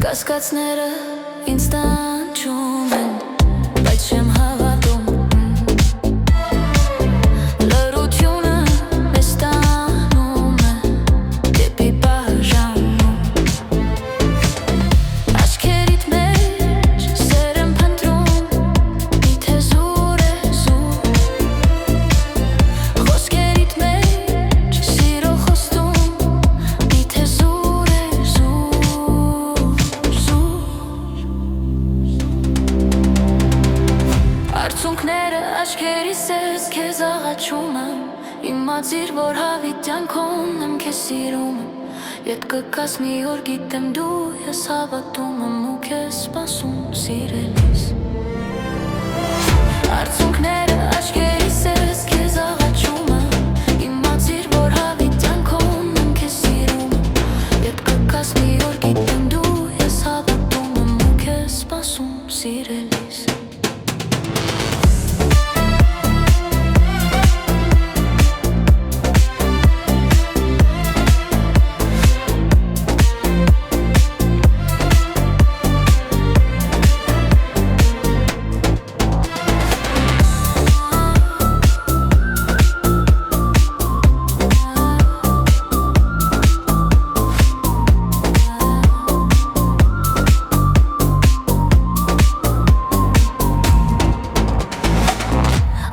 Կասկածները ինձ տանջում են, բայց չեմ հավատում լռությունը մեզ տանում է դեպի բաժանում Աչքերիդ մեջ սեր եմ փնտրում միթե զուր է զուր Խոսքերիդ մեջ սիրո խոստում միթե զուր է զուր Արցունքները աչքերիս ես քեզ աղաչում եմ Իմացիր, որ հավիտյան քոնն եմ քեզ սիրում եմ Ետ կգաս մի օր գիտեմ դու ես հավատում եմ ու քեզ սպասում սիրելիս Արցունքները աչքերիս ես քեզ աղաչում եմ Իմացիր, որ հավիտյան քոնն եմ քեզ սիրում եմ Ետ կգաս մի օր գիտեմ դու ես հավատում եմ ու քեզ սպասում սիրելիս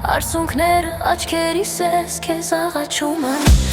Արցունքները աչքերիս ես քեզ աղաչում եմ